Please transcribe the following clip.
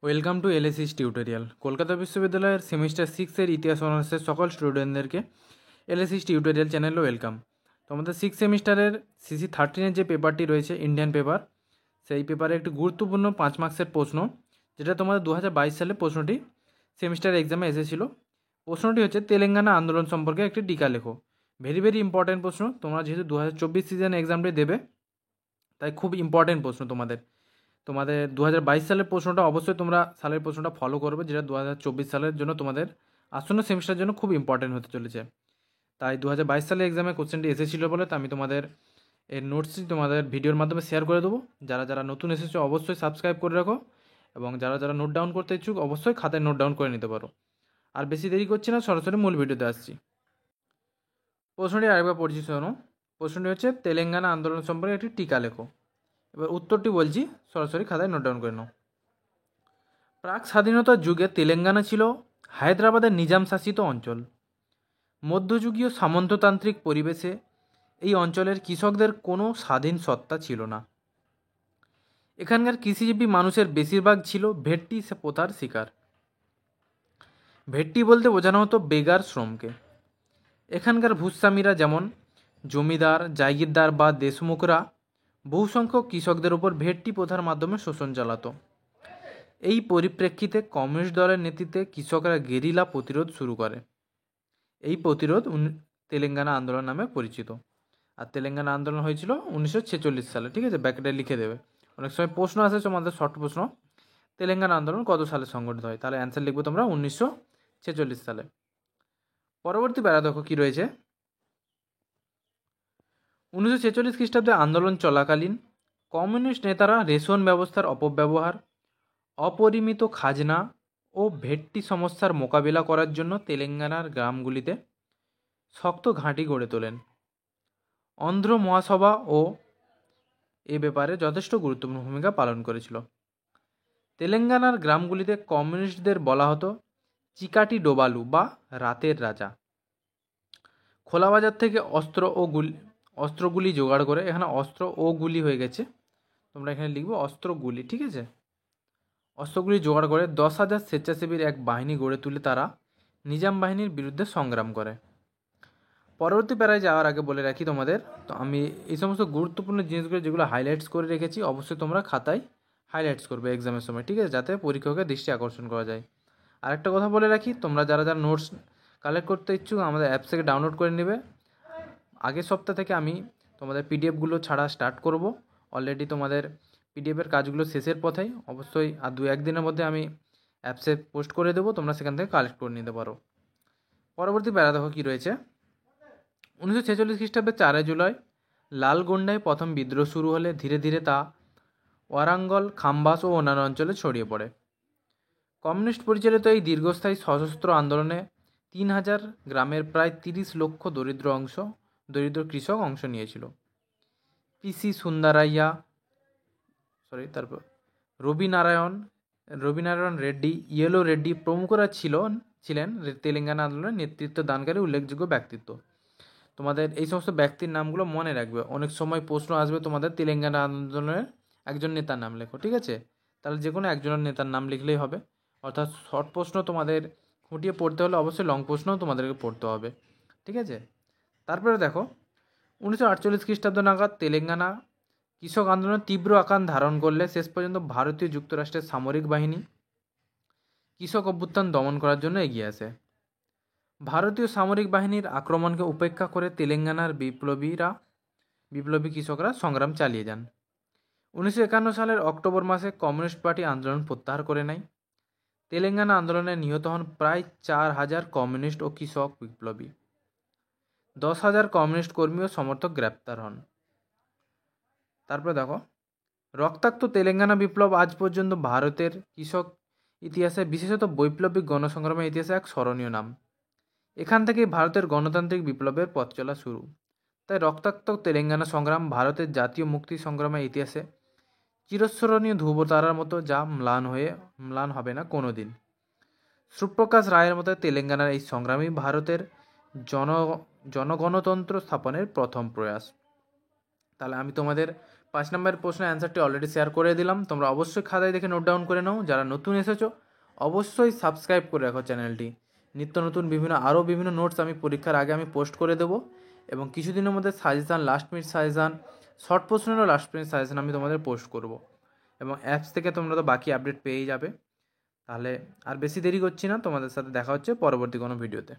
Welcome to এলএসিস tutorial. Kolkata বিশ্ববিদ্যালয়ের semester 6-এর ইতিহাস অনার্সের সকল স্টুডেন্টদেরকে এলএসিস টিউটোরিয়াল চ্যানেলে ওয়েলকাম। তো আমাদের 6 সেমিস্টারের সিসি 13-এর যে পেপারটি রয়েছে ইন্ডিয়ান পেপার, সেই পেপারে একটি গুরুত্বপূর্ণ 5 মার্কসের প্রশ্ন, যেটা তোমাদের 2022 সালে প্রশ্নটি সেমিস্টার এক্সামে এসেছিল। প্রশ্নটি হচ্ছে তেলেঙ্গানা আন্দোলন সম্পর্কে একটি টিকা লেখো। ভেরি ভেরি ইম্পর্টেন্ট প্রশ্ন। তোমরা যেহেতু 2024 সিজন এক্সামটি দেবে, তাই খুব ইম্পর্টেন্ট প্রশ্ন তোমাদের 2022 সালের প্রশ্নটা অবশ্যই তোমরা সালের প্রশ্নটা ফলো করবে, যেটা 2024 সালের জন্য তোমাদের আসন্ন সেমিস্টারের জন্য খুব ইম্পর্টেন্ট হতে চলেছে। তাই 2022 সালে এক্সামে কোশ্চেনটি এসেছিল বলে তো আমি তোমাদের এর নোটসটি তোমাদের ভিডিওর মাধ্যমে শেয়ার করে দেবো। যারা যারা নতুন এসেছো অবশ্যই সাবস্ক্রাইব করে রাখো, এবং যারা যারা নোট ডাউন করতে ইচ্ছুক অবশ্যই খাতায় নোট ডাউন করে নিতে পারো। আর বেশি দেরি করছি না, সরাসরি মূল ভিডিওতে আসছি। প্রশ্নটি আরেকবার পড়ছি, শোনো। প্রশ্নটি হচ্ছে তেলেঙ্গানা আন্দোলন সম্পর্কে একটি টিকা লেখো। এবার উত্তরটি বলছি, সরাসরি খাতায় নোট ডাউন করে নাও। প্রাক স্বাধীনতার যুগে তেলেঙ্গানা ছিল হায়দ্রাবাদের নিজাম শাসিত অঞ্চল। মধ্যযুগীয় সামন্ততান্ত্রিক পরিবেশে এই অঞ্চলের কৃষকদের কোনো স্বাধীন সত্তা ছিল না। এখানকার কৃষিজীবী মানুষের বেশিরভাগ ছিল ভেট্টি প্রথার শিকার। ভেট্টি বলতে বোঝানো হতো বেগার শ্রমকে। এখানকার ভূস্বামীরা, যেমন জমিদার, জাগিরদার বা দেশমুখরা, বহুসংখ্যক কৃষকদের উপর ভেট্টি প্রথার মাধ্যমে শোষণ চালাতো। এই পরিপ্রেক্ষিতে কমিউনিস্ট দলের নেতৃত্বে কৃষকরা গেরিলা প্রতিরোধ শুরু করে। এই প্রতিরোধ তেলেঙ্গানা আন্দোলন নামে পরিচিত। আর তেলেঙ্গানা আন্দোলন হয়েছিল 1946 সালে। ঠিক আছে, ব্যাকেটে লিখে দেবে। অনেক সময় প্রশ্ন আসে তোমাদের, শর্ট প্রশ্ন, তেলেঙ্গানা আন্দোলন কত সালে সংগঠিত হয়, তাহলে অ্যান্সার লিখবো তোমরা 1946 সালে। পরবর্তী প্যারা দেখো কী রয়েছে। 1946 খ্রিস্টাব্দে আন্দোলন চলাকালীন কমিউনিস্ট নেতারা রেশন ব্যবস্থার অপব্যবহার, অপরিমিত খাজনা ও ভেট্টি সমস্যার মোকাবিলা করার জন্য তেলেঙ্গানার গ্রামগুলিতে শক্ত ঘাঁটি গড়ে তোলেন। অন্ধ্র মহাসভা ও এ ব্যাপারে যথেষ্ট গুরুত্বপূর্ণ ভূমিকা পালন করেছিল। তেলেঙ্গানার গ্রামগুলিতে কমিউনিস্টদের বলা হতো চিকাটি ডোবালু বা রাতের রাজা। খোলা বাজার থেকে অস্ত্রগুলি জোগাড় করে, এখানে অস্ত্র ও গুলি হয়ে গেছে, তোমরা এখানে লিখবে অস্ত্রগুলি। ঠিক আছে, অস্ত্রগুলি জোগাড় করে 10,000 স্বেচ্ছাসেবীর এক বাহিনী গড়ে তুলে তারা নিজাম বাহিনীর বিরুদ্ধে সংগ্রাম করে। পরবর্তী প্যারায় যাওয়ার আগে বলে রাখি তোমাদের, তো আমি এই সমস্ত গুরুত্বপূর্ণ জিনিসগুলো যেগুলো হাইলাইটস করে রেখেছি, অবশ্যই তোমরা খাতায় হাইলাইটস করবে এক্সামের সময়। ঠিক আছে, যাতে পরীক্ষককে দৃষ্টি আকর্ষণ করা যায়। আর একটা কথা বলে রাখি, তোমরা যারা যারা নোটস কালেক্ট করতে ইচ্ছুক আমাদের অ্যাপস থেকে ডাউনলোড করে নেবে। আগের সপ্তাহ থেকে আমি তোমাদের পিডিএফগুলো ছাড়া স্টার্ট করব। অলরেডি তোমাদের পিডিএফের কাজগুলো শেষের পথেই, অবশ্যই আর 2-1 দিনের মধ্যে আমি অ্যাপসে পোস্ট করে দেবো, তোমরা সেখান থেকে কালেক্ট করে নিতে পারো। পরবর্তী প্যারা দেখো কী রয়েছে। 1946 খ্রিস্টাব্দে 4 জুলাই লালগোন্ডায় প্রথম বিদ্রোহ শুরু হলে ধীরে ধীরে তা ওয়ারাঙ্গল, খাম্বাস ও অন্যান্য অঞ্চলে ছড়িয়ে পড়ে। কমিউনিস্ট পরিচালিত এই দীর্ঘস্থায়ী সশস্ত্র আন্দোলনে 3,000 গ্রামের প্রায় 30 লক্ষ দরিদ্র কৃষক অংশ নিয়েছিল। পিসি সুন্দারাইয়া, তারপর রবিনারায়ণ রেড্ডি, ইয়েলো রেড্ডি প্রমুখরা ছিলেন তেলেঙ্গানা আন্দোলনের নেতৃত্ব দানকারী উল্লেখযোগ্য ব্যক্তিত্ব। তোমাদের এই সমস্ত ব্যক্তির নামগুলো মনে রাখবে। অনেক সময় প্রশ্ন আসবে তোমাদের তেলেঙ্গানা আন্দোলনের একজন নেতার নাম লেখো। ঠিক আছে, তাহলে যে কোনো একজনের নেতার নাম লিখলেই হবে। অর্থাৎ শর্ট প্রশ্ন তোমাদের খুঁটিয়ে পড়তে হলে অবশ্যই লং প্রশ্নও তোমাদেরকে পড়তে হবে। ঠিক আছে, তারপরে দেখো 1948 খ্রিস্টাব্দ নাগাদ তেলেঙ্গানা কৃষক আন্দোলন তীব্র আকার ধারণ করলে শেষ পর্যন্ত ভারতীয় যুক্তরাষ্ট্রের সামরিক বাহিনী কৃষক অভ্যুত্থান দমন করার জন্য এগিয়ে আসে। ভারতীয় সামরিক বাহিনীর আক্রমণকে উপেক্ষা করে তেলেঙ্গানার বিপ্লবী কৃষকরা সংগ্রাম চালিয়ে যান। 1951 সালের অক্টোবর মাসে কমিউনিস্ট পার্টি আন্দোলন প্রত্যাহার করে নেয়। তেলেঙ্গানা আন্দোলনে নিহত হন প্রায় 4,000 কমিউনিস্ট ও কৃষক বিপ্লবী। 10,000 কমিউনিস্ট কর্মী ও সমর্থক গ্রেপ্তার হন। তারপরে দেখো, রক্তাক্ত তেলেঙ্গানা বিপ্লব আজ পর্যন্ত ভারতের কৃষক ইতিহাসে, বিশেষত বৈপ্লবিক গণসংগ্রামের ইতিহাসে এক স্মরণীয় নাম। এখান থেকেই ভারতের গণতান্ত্রিক বিপ্লবের পথ চলা শুরু। তাই রক্তাক্ত তেলেঙ্গানা সংগ্রাম ভারতের জাতীয় মুক্তি সংগ্রামের ইতিহাসে চিরস্মরণীয় ধ্রুবতারার মতো, যা ম্লান হবে না কোনো দিন। সুপ্রকাশ রায়ের মতে তেলেঙ্গানার এই সংগ্রামই ভারতের জনগণতন্ত্র স্থাপনের প্রথম প্রয়াস। তাহলে আমি তোমাদের 5 নম্বরের প্রশ্নের অ্যান্সারটি অলরেডি শেয়ার করে দিলাম, তোমরা অবশ্যই খাতায় দেখে নোট ডাউন করে নাও। যারা নতুন এসেছো অবশ্যই সাবস্ক্রাইব করে রাখো চ্যানেলটি। নিত্য নতুন বিভিন্ন নোটস আমি পরীক্ষার আগে আমি পোস্ট করে দেবো, এবং কিছুদিনের মধ্যে suggestion, last minute suggestion, short প্রশ্নেরও লাস্ট মিনিট সাজেশান আমি তোমাদের পোস্ট করব, এবং অ্যাপস থেকে তোমরা তো বাকি আপডেট পেয়েই যাবে। তাহলে আর বেশি দেরি করছি না, তোমাদের সাথে দেখা হচ্ছে পরবর্তী কোনো ভিডিওতে।